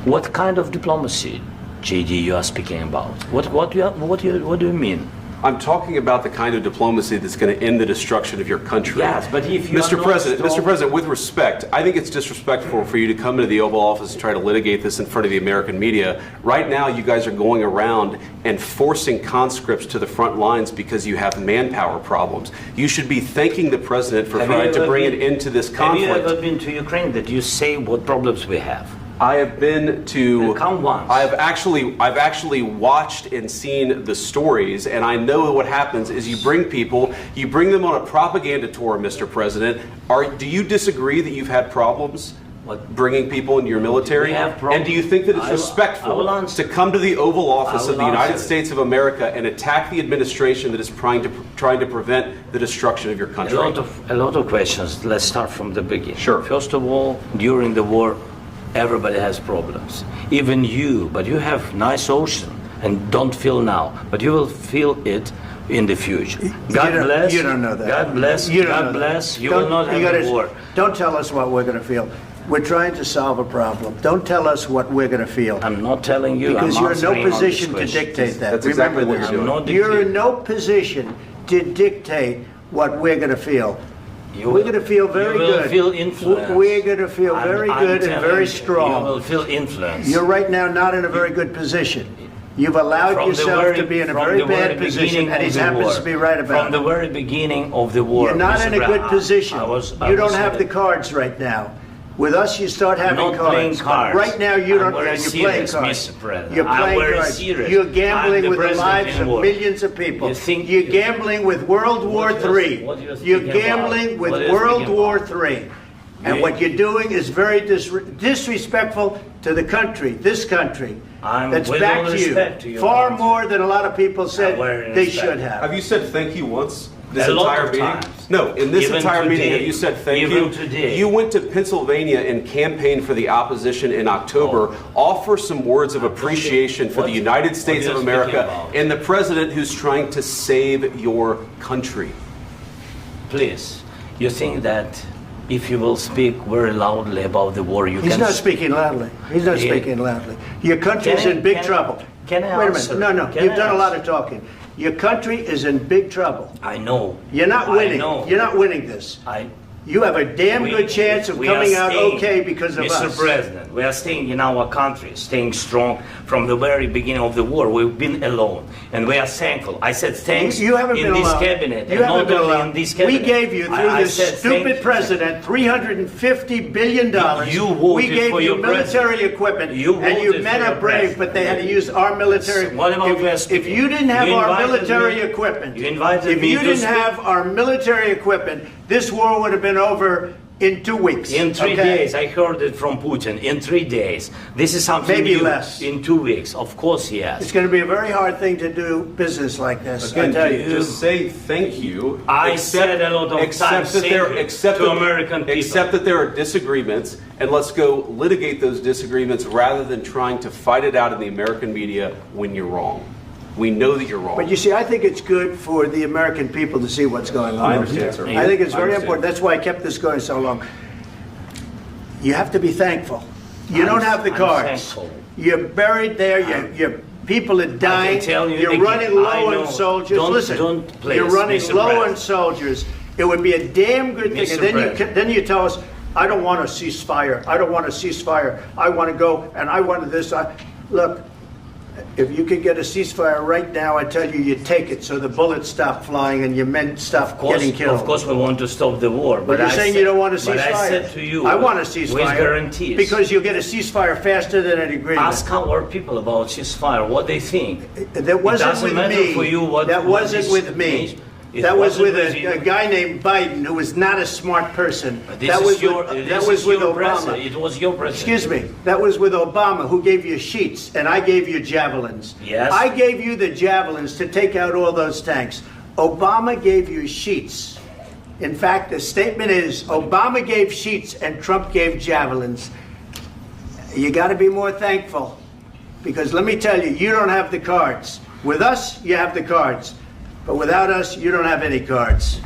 What kind of diplomacy, JD, you are speaking about? What do you mean? I'm talking about the kind of diplomacy that's going to end the destruction of your country. Yes, but if you Mr. President, with respect, I think it's disrespectful for you to come into the Oval Office and try to litigate this in front of the American media. Right now, you guys are going around and forcing conscripts to the front lines because you have manpower problems. You should be thanking the President for trying to bring an end to this conflict. Have you ever been to Ukraine that you say what problems we have? I have been to. Come once. I've actually watched and seen the stories, and I know what happens is you bring them on a propaganda tour, Mr. President. Do you disagree that you've had problems bringing people into your military? And do you think that it's respectful to come to the Oval Office of the United States of America and attack the administration that is trying to prevent the destruction of your country? A lot of questions. Let's start from the beginning. Sure. First of all, during the war, everybody has problems, even you, but you have nice ocean and don't feel now, but you will feel it in the future. God bless. You don't know that. God bless. God bless. You will not have a war. Don't tell us what we're going to feel. We're trying to solve a problem. Don't tell us what we're going to feel. I'm not telling you. Because you're in no position to dictate that. That's exactly what Remember you're this. doing. You're in no position to dictate what we're going to feel. We're going to feel very good. You will feel influence. We're going to feel very good and very strong. You will feel influence. You're right now not in a very good position. You've allowed yourself to be in a very bad position, and he happens to be right about it. From the very beginning of the war. You're not in a good position. You don't have the cards right now. With us, you start having cards. I'm not playing cards. Right now, you don't. You're playing cards. You're playing cards. You're gambling with the lives of millions of people. You're gambling with World War III. You're gambling with World War III. And what you're doing is very disrespectful to the country, this country, that's backed you far more than a lot of people said they should have. Have you said thank you once? This entire meeting? No, in this entire meeting, have you said thank you? You went to Pennsylvania and campaigned for the opposition in October. Offer some words of appreciation for the United States of America and the president who's trying to save your country. Please, you think that if you will speak very loudly about the war, He's not speaking loudly. He's not speaking loudly. Your country's in big trouble. Can I Wait a minute. No, you've done a lot of talking. Your country is in big trouble. I know. You're not winning. You're not winning this. You have a damn good chance of coming out okay because of us. Mr. President, we are staying in our country, staying strong from the very beginning of the war. We've been alone, and we are thankful. I said thanks you haven't in been this alone. cabinet, you and haven't not been only alone. in this cabinet. We gave you, through this stupid president, $350 billion. You voted we gave for you your military president. equipment, You and you voted men for are your brave, president. but they had to use our military. What about If you didn't have our military equipment, you invited if me you to didn't speak. have our military equipment, this war would have been over in 2 weeks. In 3 days, I heard it from Putin. In 3 days, this is something maybe new. less. In 2 weeks, of course, yes. It's going to be a very hard thing to do business like this. Again, I tell you. just say thank you. I said a lot of times to American people. Except that there are disagreements, and let's go litigate those disagreements rather than trying to fight it out in the American media when you're wrong. We know that you're wrong. But you see, I think it's good for the American people to see what's going on. I understand, sir. I think it's very important. That's why I kept this going so long. You have to be thankful. You don't have the cards. You're buried there. Your people are dying. You're running low on soldiers. Listen, you're running low on soldiers. It would be a damn good thing. And then you tell us, I don't want a ceasefire. I don't want a ceasefire. I want to go and I want this. Look. If you could get a ceasefire right now, I tell you, you take it so the bullets stop flying and your men stop getting killed. Of course, we want to stop the war. But you're saying you don't want a ceasefire. But I said to you, I want a ceasefire. With guarantees. Because you'll get a ceasefire faster than an agreement. Ask our people about ceasefire, what they think. That wasn't with me. That wasn't with me. That was with a guy named Biden who was not a smart person. That was with Obama. It was your president. Excuse me. That was with Obama, who gave you sheets, and I gave you javelins. Yes. I gave you the javelins to take out all those tanks. Obama gave you sheets. In fact, the statement is Obama gave sheets and Trump gave javelins. You got to be more thankful, because let me tell you, you don't have the cards. With us, you have the cards. But without us, you don't have any cards.